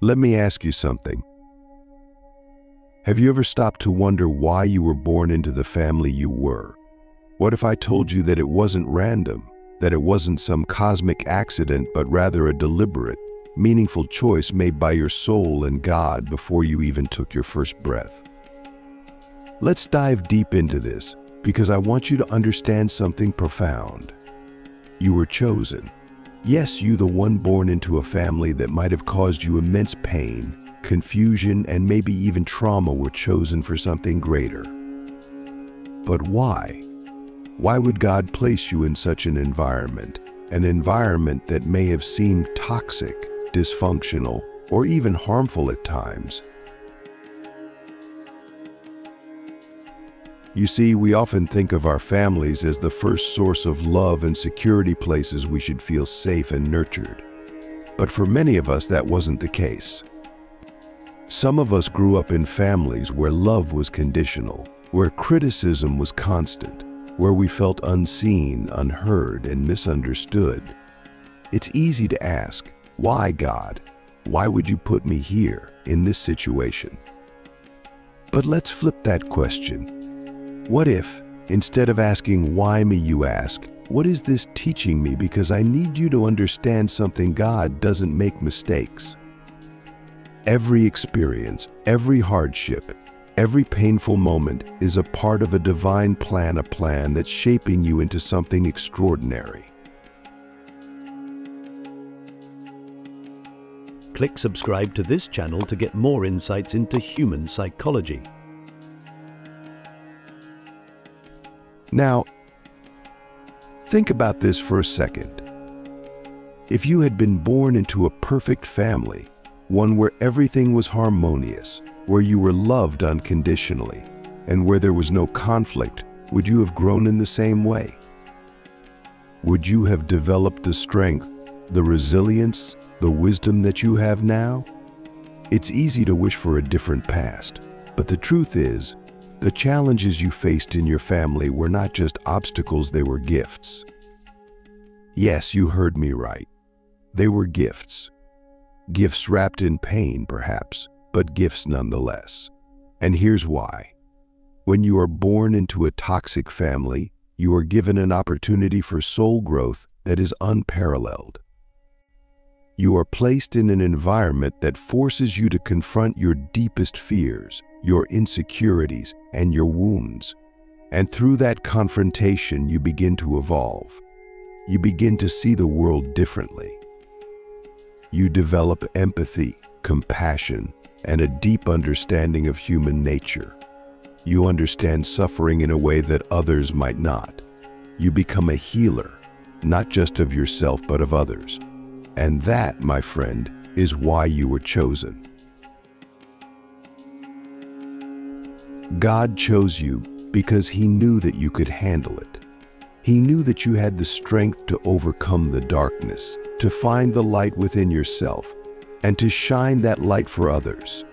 Let me ask you something. Have you ever stopped to wonder why you were born into the family you were? What if I told you that it wasn't random, that it wasn't some cosmic accident, but rather a deliberate, meaningful choice made by your soul and God before you even took your first breath? Let's dive deep into this, because I want you to understand something profound. You were chosen. Yes, you, the one born into a family that might have caused you immense pain, confusion, and maybe even trauma, were chosen for something greater. But why? Why would God place you in such an environment that may have seemed toxic, dysfunctional, or even harmful at times? You see, we often think of our families as the first source of love and security, places we should feel safe and nurtured. But for many of us, that wasn't the case. Some of us grew up in families where love was conditional, where criticism was constant, where we felt unseen, unheard, and misunderstood. It's easy to ask, why, God? Why would you put me here, in this situation? But let's flip that question. What if, instead of asking why me, you ask, what is this teaching me? Because I need you to understand something. God doesn't make mistakes. Every experience, every hardship, every painful moment is a part of a divine plan, a plan that's shaping you into something extraordinary. Click subscribe to this channel to get more insights into human psychology. Now, think about this for a second. If you had been born into a perfect family, one where everything was harmonious, where you were loved unconditionally, and where there was no conflict, would you have grown in the same way? Would you have developed the strength, the resilience, the wisdom that you have now? It's easy to wish for a different past, but the truth is, the challenges you faced in your family were not just obstacles, they were gifts. Yes, you heard me right. They were gifts. Gifts wrapped in pain, perhaps, but gifts nonetheless. And here's why. When you are born into a toxic family, you are given an opportunity for soul growth that is unparalleled. You are placed in an environment that forces you to confront your deepest fears, your insecurities, and your wounds. And through that confrontation, you begin to evolve. You begin to see the world differently. You develop empathy, compassion, and a deep understanding of human nature. You understand suffering in a way that others might not. You become a healer, not just of yourself, but of others. And that, my friend, is why you were chosen. God chose you because He knew that you could handle it. He knew that you had the strength to overcome the darkness, to find the light within yourself, and to shine that light for others.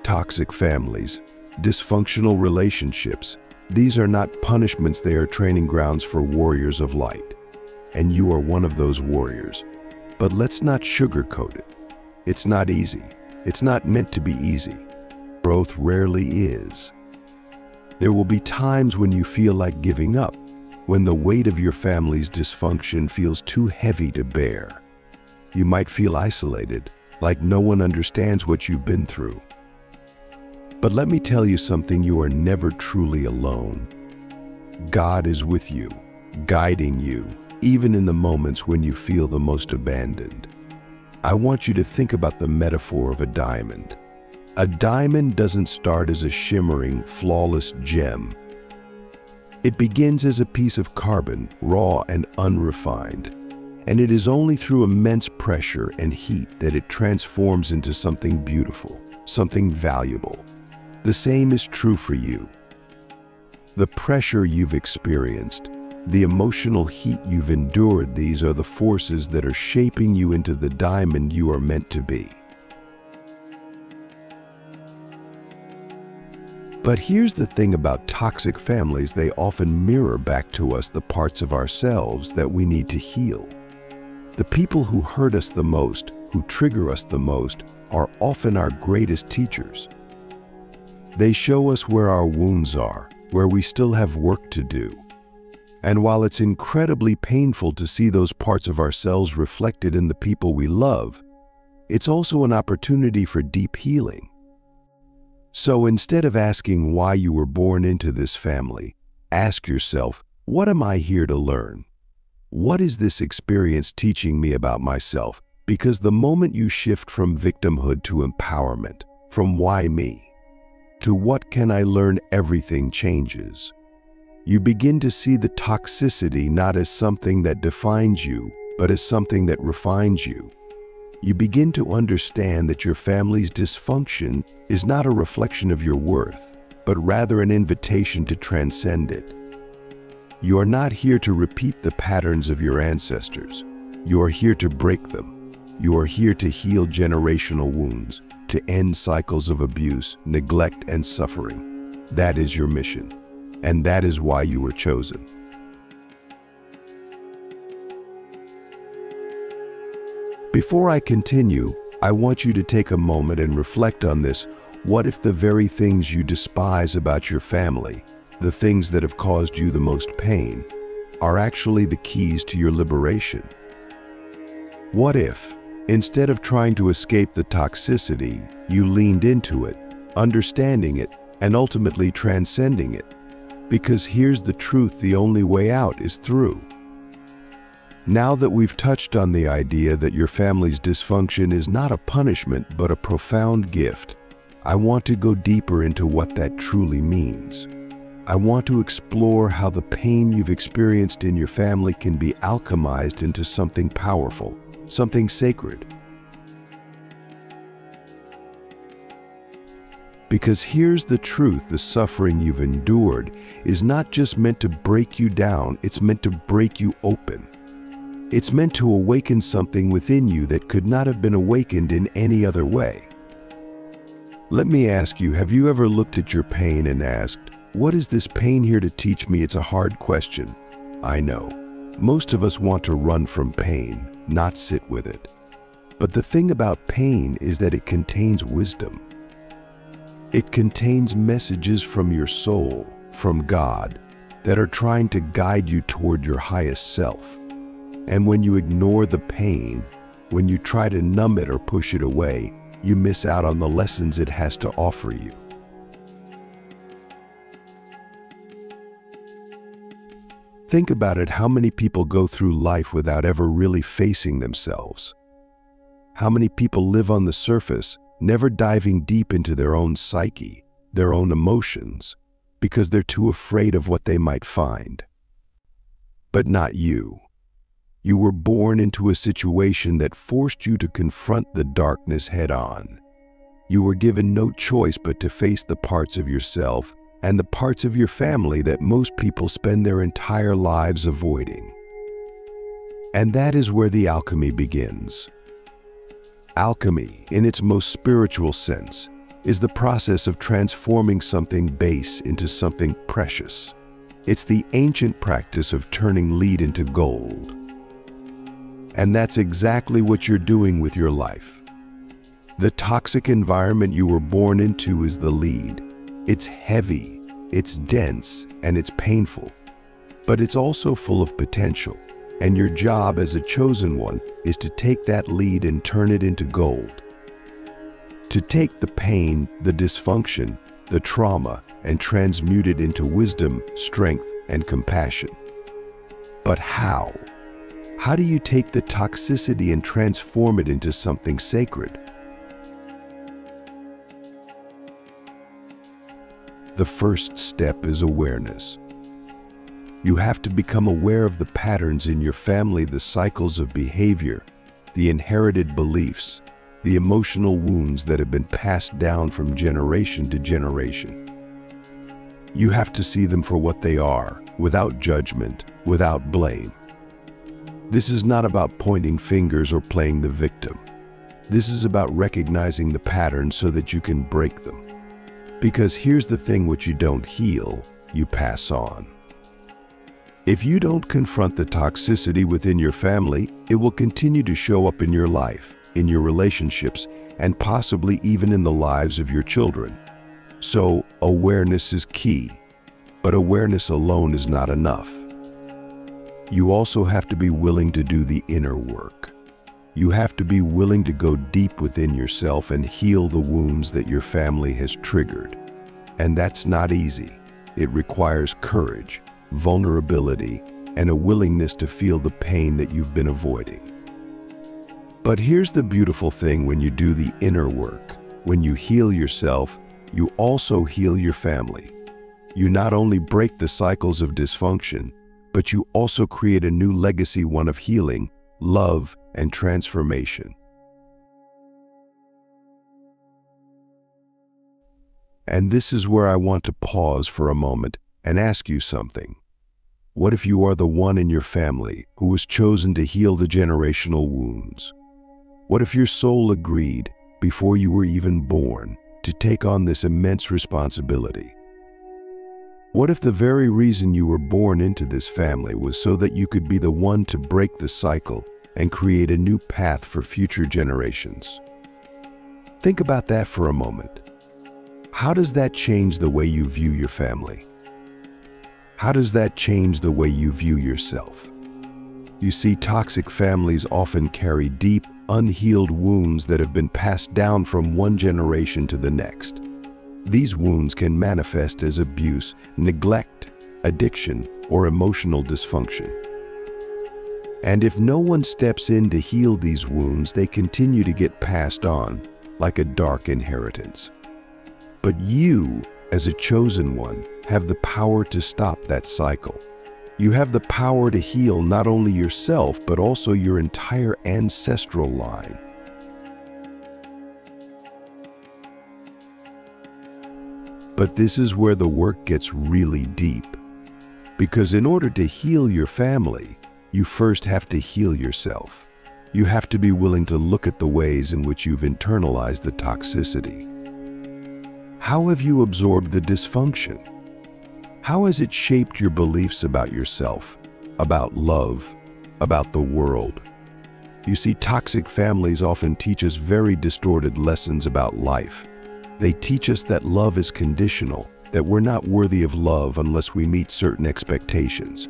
Toxic families, dysfunctional relationships, these are not punishments, they are training grounds for warriors of light. And you are one of those warriors. But let's not sugarcoat it. It's not easy. It's not meant to be easy. Growth rarely is. There will be times when you feel like giving up, when the weight of your family's dysfunction feels too heavy to bear. You might feel isolated, like no one understands what you've been through. But let me tell you something, you are never truly alone. God is with you, guiding you, even in the moments when you feel the most abandoned. I want you to think about the metaphor of a diamond. A diamond doesn't start as a shimmering, flawless gem. It begins as a piece of carbon, raw and unrefined. And it is only through immense pressure and heat that it transforms into something beautiful, something valuable. The same is true for you. The pressure you've experienced, the emotional heat you've endured, these are the forces that are shaping you into the diamond you are meant to be. But here's the thing about toxic families, they often mirror back to us the parts of ourselves that we need to heal. The people who hurt us the most, who trigger us the most, are often our greatest teachers. They show us where our wounds are, where we still have work to do. And while it's incredibly painful to see those parts of ourselves reflected in the people we love, it's also an opportunity for deep healing. So instead of asking why you were born into this family, ask yourself, what am I here to learn? What is this experience teaching me about myself? Because the moment you shift from victimhood to empowerment, from why me, to what can I learn, everything changes. You begin to see the toxicity not as something that defines you, but as something that refines you. You begin to understand that your family's dysfunction is not a reflection of your worth, but rather an invitation to transcend it. You are not here to repeat the patterns of your ancestors. You are here to break them. You are here to heal generational wounds, to end cycles of abuse, neglect, and suffering. That is your mission, and that is why you were chosen. Before I continue, I want you to take a moment and reflect on this. What if the very things you despise about your family, the things that have caused you the most pain, are actually the keys to your liberation? What if, instead of trying to escape the toxicity, you leaned into it, understanding it, and ultimately transcending it? Because here's the truth: the only way out is through. Now that we've touched on the idea that your family's dysfunction is not a punishment but a profound gift, I want to go deeper into what that truly means. I want to explore how the pain you've experienced in your family can be alchemized into something powerful, something sacred. Because here's the truth: the suffering you've endured is not just meant to break you down, it's meant to break you open. It's meant to awaken something within you that could not have been awakened in any other way. Let me ask you, have you ever looked at your pain and asked, what is this pain here to teach me? It's a hard question. I know. Most of us want to run from pain, not sit with it. But the thing about pain is that it contains wisdom. It contains messages from your soul, from God, that are trying to guide you toward your highest self. And when you ignore the pain, when you try to numb it or push it away, you miss out on the lessons it has to offer you. Think about it: how many people go through life without ever really facing themselves? How many people live on the surface, never diving deep into their own psyche, their own emotions, because they're too afraid of what they might find? But not you. You were born into a situation that forced you to confront the darkness head-on. You were given no choice but to face the parts of yourself and the parts of your family that most people spend their entire lives avoiding. And that is where the alchemy begins. Alchemy, in its most spiritual sense, is the process of transforming something base into something precious. It's the ancient practice of turning lead into gold. And that's exactly what you're doing with your life. The toxic environment you were born into is the lead. It's heavy, it's dense, and it's painful. But it's also full of potential. And your job as a chosen one is to take that lead and turn it into gold. To take the pain, the dysfunction, the trauma, and transmute it into wisdom, strength, and compassion. But how? How do you take the toxicity and transform it into something sacred? The first step is awareness. You have to become aware of the patterns in your family, the cycles of behavior, the inherited beliefs, the emotional wounds that have been passed down from generation to generation. You have to see them for what they are, without judgment, without blame. This is not about pointing fingers or playing the victim. This is about recognizing the patterns so that you can break them. Because here's the thing: what you don't heal, you pass on. If you don't confront the toxicity within your family, it will continue to show up in your life, in your relationships, and possibly even in the lives of your children. So, awareness is key, but awareness alone is not enough. You also have to be willing to do the inner work. You have to be willing to go deep within yourself and heal the wounds that your family has triggered. And that's not easy. It requires courage, vulnerability, and a willingness to feel the pain that you've been avoiding. But here's the beautiful thing: when you do the inner work, when you heal yourself, you also heal your family. You not only break the cycles of dysfunction, but you also create a new legacy, one of healing, love, and transformation. And this is where I want to pause for a moment and ask you something. What if you are the one in your family who was chosen to heal the generational wounds? What if your soul agreed, before you were even born, to take on this immense responsibility? What if the very reason you were born into this family was so that you could be the one to break the cycle and create a new path for future generations? Think about that for a moment. How does that change the way you view your family? How does that change the way you view yourself? You see, toxic families often carry deep, unhealed wounds that have been passed down from one generation to the next. These wounds can manifest as abuse, neglect, addiction, or emotional dysfunction. And if no one steps in to heal these wounds, they continue to get passed on like a dark inheritance. But you, as a chosen one, have the power to stop that cycle. You have the power to heal not only yourself, but also your entire ancestral line. But this is where the work gets really deep. Because in order to heal your family, you first have to heal yourself. You have to be willing to look at the ways in which you've internalized the toxicity. How have you absorbed the dysfunction? How has it shaped your beliefs about yourself, about love, about the world? You see, toxic families often teach us very distorted lessons about life. They teach us that love is conditional, that we're not worthy of love unless we meet certain expectations.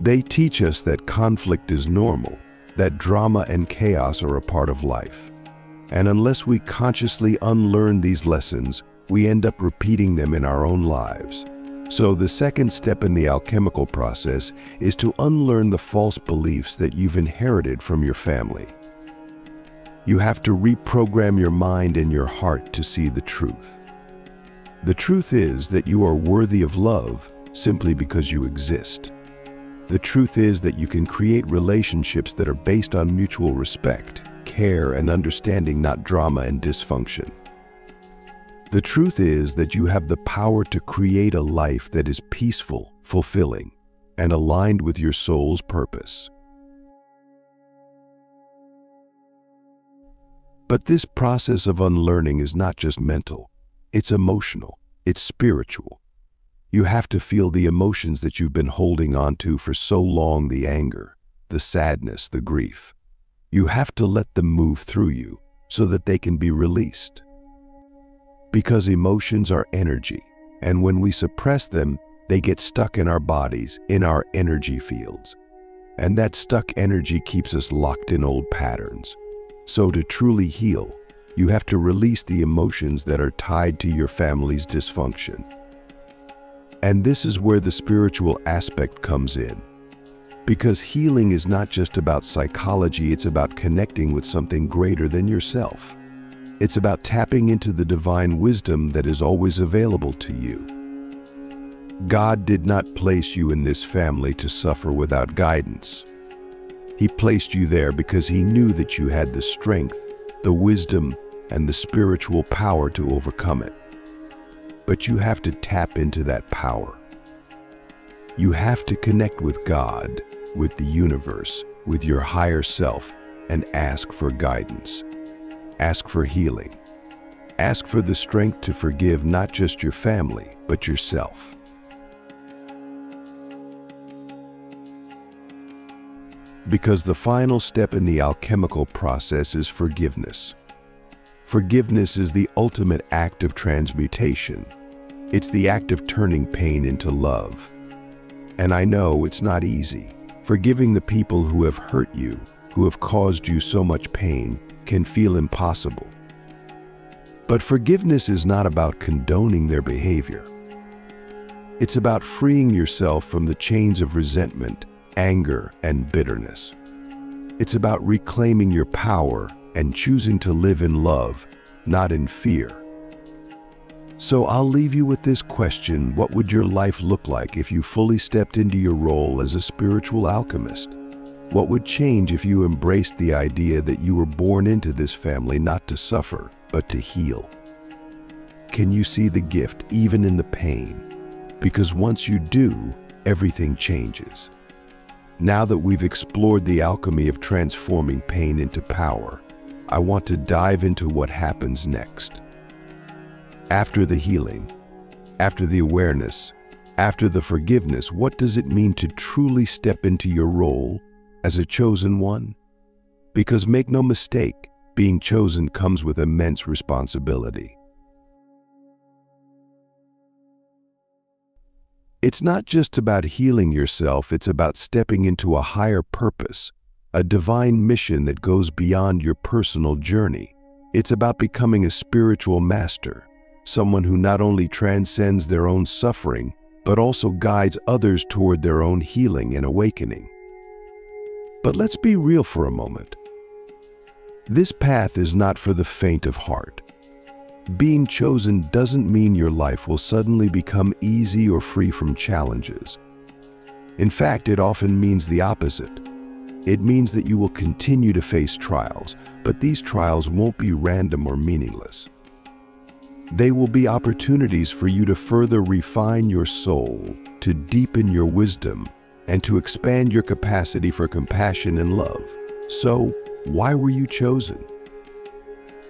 They teach us that conflict is normal, that drama and chaos are a part of life. And unless we consciously unlearn these lessons, we end up repeating them in our own lives. So the second step in the alchemical process is to unlearn the false beliefs that you've inherited from your family. You have to reprogram your mind and your heart to see the truth. The truth is that you are worthy of love simply because you exist. The truth is that you can create relationships that are based on mutual respect, care, and understanding, not drama and dysfunction. The truth is that you have the power to create a life that is peaceful, fulfilling, and aligned with your soul's purpose. But this process of unlearning is not just mental, it's emotional, it's spiritual. You have to feel the emotions that you've been holding on to for so long, the anger, the sadness, the grief. You have to let them move through you so that they can be released. Because emotions are energy, and when we suppress them, they get stuck in our bodies, in our energy fields. And that stuck energy keeps us locked in old patterns. So to truly heal, you have to release the emotions that are tied to your family's dysfunction. And this is where the spiritual aspect comes in. Because healing is not just about psychology, it's about connecting with something greater than yourself. It's about tapping into the divine wisdom that is always available to you. God did not place you in this family to suffer without guidance. He placed you there because He knew that you had the strength, the wisdom, and the spiritual power to overcome it. But you have to tap into that power. You have to connect with God, with the universe, with your higher self, and ask for guidance. Ask for healing. Ask for the strength to forgive not just your family, but yourself. Because the final step in the alchemical process is forgiveness. Forgiveness is the ultimate act of transmutation. It's the act of turning pain into love. And I know it's not easy. Forgiving the people who have hurt you, who have caused you so much pain, can feel impossible. But forgiveness is not about condoning their behavior. It's about freeing yourself from the chains of resentment, anger, and bitterness. It's about reclaiming your power and choosing to live in love, not in fear. So I'll leave you with this question: what would your life look like if you fully stepped into your role as a spiritual alchemist? What would change if you embraced the idea that you were born into this family not to suffer, but to heal? Can you see the gift even in the pain? Because once you do, everything changes. Now that we've explored the alchemy of transforming pain into power, I want to dive into what happens next. After the healing, after the awareness, after the forgiveness, what does it mean to truly step into your role as a chosen one? Because make no mistake, being chosen comes with immense responsibility. It's not just about healing yourself, it's about stepping into a higher purpose, a divine mission that goes beyond your personal journey. It's about becoming a spiritual master, someone who not only transcends their own suffering, but also guides others toward their own healing and awakening. But let's be real for a moment. This path is not for the faint of heart. Being chosen doesn't mean your life will suddenly become easy or free from challenges. In fact, it often means the opposite. It means that you will continue to face trials, but these trials won't be random or meaningless. They will be opportunities for you to further refine your soul, to deepen your wisdom, and to expand your capacity for compassion and love. So, why were you chosen?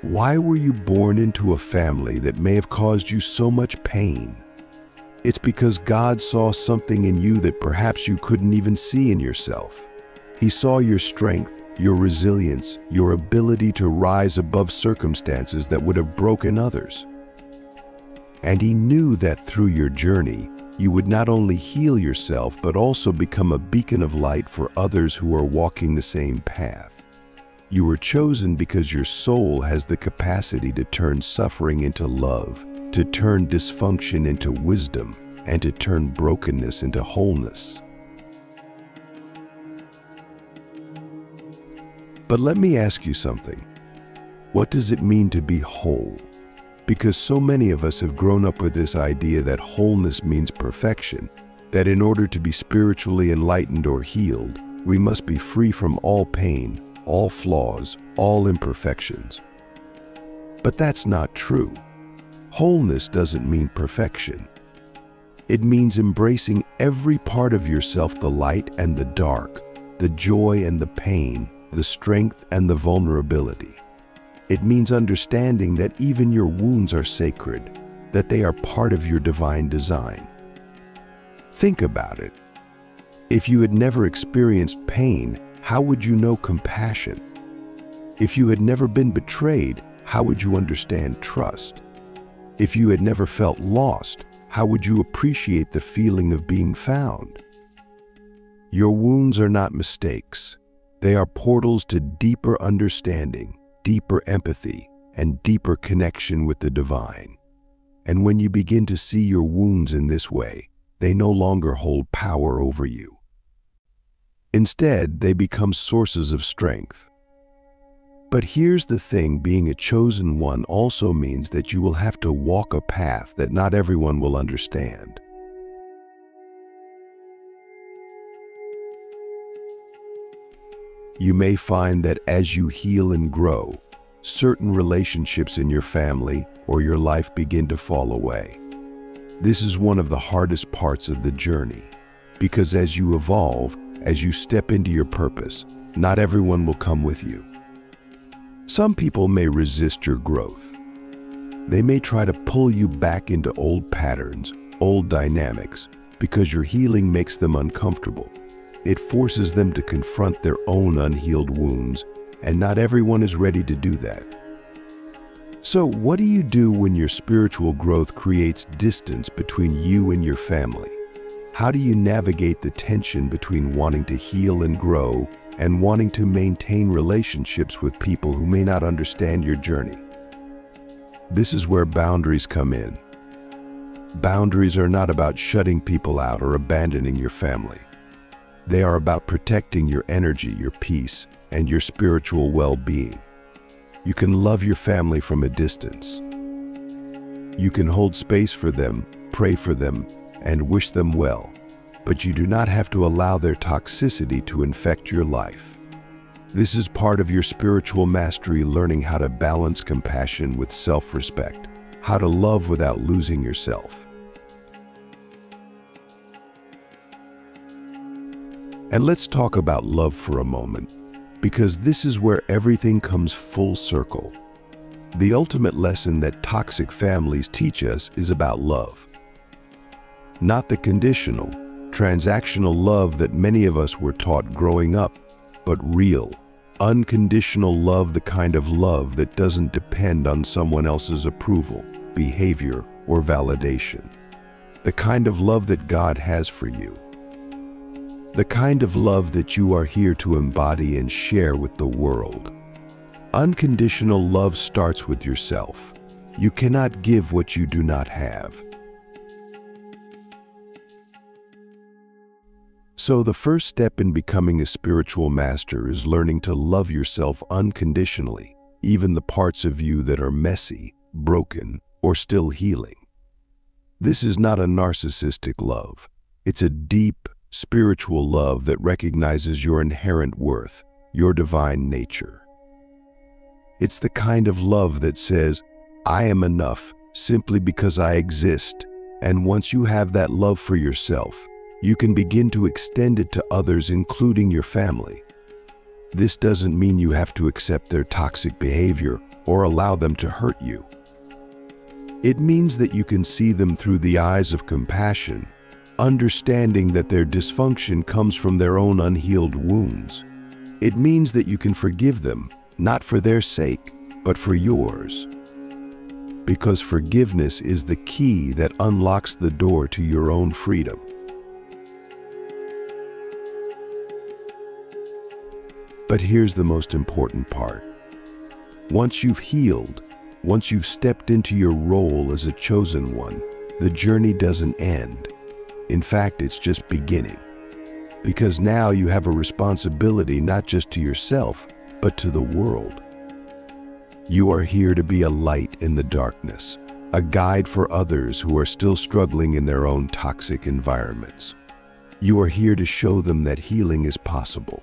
Why were you born into a family that may have caused you so much pain? It's because God saw something in you that perhaps you couldn't even see in yourself. He saw your strength, your resilience, your ability to rise above circumstances that would have broken others. And He knew that through your journey, you would not only heal yourself, but also become a beacon of light for others who are walking the same path. You were chosen because your soul has the capacity to turn suffering into love, to turn dysfunction into wisdom, and to turn brokenness into wholeness. But let me ask you something. What does it mean to be whole? Because so many of us have grown up with this idea that wholeness means perfection, that in order to be spiritually enlightened or healed, we must be free from all pain, all flaws, all imperfections. But that's not true. Wholeness doesn't mean perfection. It means embracing every part of yourself, the light and the dark, the joy and the pain, the strength and the vulnerability. It means understanding that even your wounds are sacred, that they are part of your divine design. Think about it. If you had never experienced pain, how would you know compassion? If you had never been betrayed, how would you understand trust? If you had never felt lost, how would you appreciate the feeling of being found? Your wounds are not mistakes. They are portals to deeper understanding, deeper empathy, and deeper connection with the divine. And when you begin to see your wounds in this way, they no longer hold power over you. Instead, they become sources of strength. But here's the thing, being a chosen one also means that you will have to walk a path that not everyone will understand. You may find that as you heal and grow, certain relationships in your family or your life begin to fall away. This is one of the hardest parts of the journey, because as you evolve, as you step into your purpose, not everyone will come with you. Some people may resist your growth. They may try to pull you back into old patterns, old dynamics, because your healing makes them uncomfortable. It forces them to confront their own unhealed wounds, and not everyone is ready to do that. So, what do you do when your spiritual growth creates distance between you and your family? How do you navigate the tension between wanting to heal and grow and wanting to maintain relationships with people who may not understand your journey? This is where boundaries come in. Boundaries are not about shutting people out or abandoning your family. They are about protecting your energy, your peace, and your spiritual well-being. You can love your family from a distance. You can hold space for them, pray for them, and wish them well, but you do not have to allow their toxicity to infect your life. This is part of your spiritual mastery, learning how to balance compassion with self-respect, how to love without losing yourself. And let's talk about love for a moment, because this is where everything comes full circle. The ultimate lesson that toxic families teach us is about love. Not the conditional, transactional love that many of us were taught growing up, but real, unconditional love, the kind of love that doesn't depend on someone else's approval, behavior, or validation. The kind of love that God has for you. The kind of love that you are here to embody and share with the world. Unconditional love starts with yourself. You cannot give what you do not have. So the first step in becoming a spiritual master is learning to love yourself unconditionally, even the parts of you that are messy, broken, or still healing. This is not a narcissistic love. It's a deep, spiritual love that recognizes your inherent worth, your divine nature. It's the kind of love that says, I am enough simply because I exist, and once you have that love for yourself, you can begin to extend it to others, including your family. This doesn't mean you have to accept their toxic behavior or allow them to hurt you. It means that you can see them through the eyes of compassion, understanding that their dysfunction comes from their own unhealed wounds. It means that you can forgive them, not for their sake, but for yours. Because forgiveness is the key that unlocks the door to your own freedom. But here's the most important part. Once you've healed, once you've stepped into your role as a chosen one, the journey doesn't end. In fact, it's just beginning. Because now you have a responsibility not just to yourself, but to the world. You are here to be a light in the darkness, a guide for others who are still struggling in their own toxic environments. You are here to show them that healing is possible,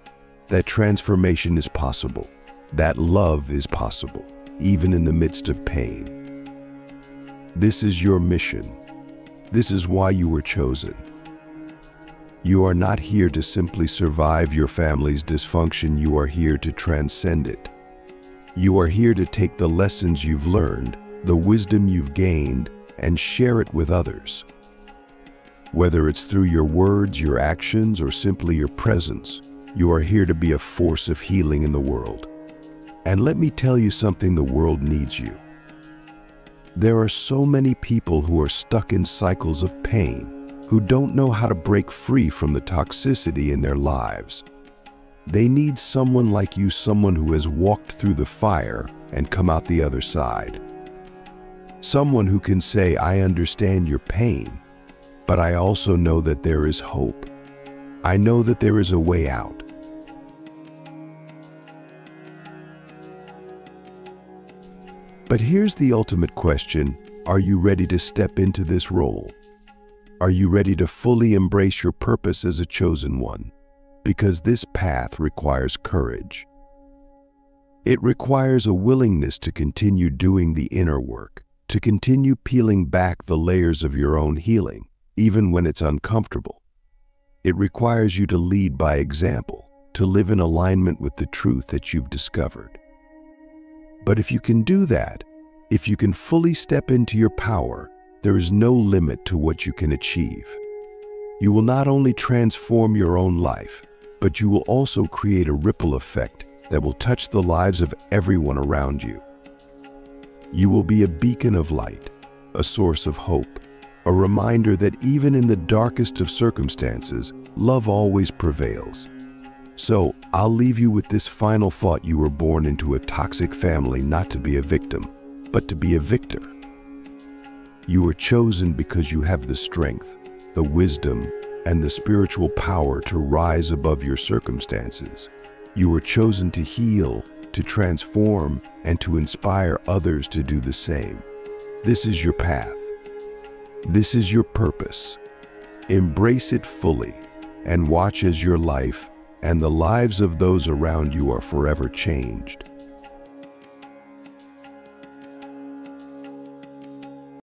that transformation is possible, that love is possible, even in the midst of pain. This is your mission. This is why you were chosen. You are not here to simply survive your family's dysfunction. You are here to transcend it. You are here to take the lessons you've learned, the wisdom you've gained, and share it with others. Whether it's through your words, your actions, or simply your presence, you are here to be a force of healing in the world. And let me tell you something, the world needs you. There are so many people who are stuck in cycles of pain, who don't know how to break free from the toxicity in their lives. They need someone like you, someone who has walked through the fire and come out the other side. Someone who can say, I understand your pain, but I also know that there is hope. I know that there is a way out. But here's the ultimate question. Are you ready to step into this role? Are you ready to fully embrace your purpose as a chosen one? Because this path requires courage. It requires a willingness to continue doing the inner work, to continue peeling back the layers of your own healing, even when it's uncomfortable. It requires you to lead by example, to live in alignment with the truth that you've discovered. But if you can do that, if you can fully step into your power, there is no limit to what you can achieve. You will not only transform your own life, but you will also create a ripple effect that will touch the lives of everyone around you. You will be a beacon of light, a source of hope, a reminder that even in the darkest of circumstances, love always prevails. So, I'll leave you with this final thought: you were born into a toxic family not to be a victim, but to be a victor. You were chosen because you have the strength, the wisdom, and the spiritual power to rise above your circumstances. You were chosen to heal, to transform, and to inspire others to do the same. This is your path. This is your purpose. Embrace it fully and watch as your life and the lives of those around you are forever changed.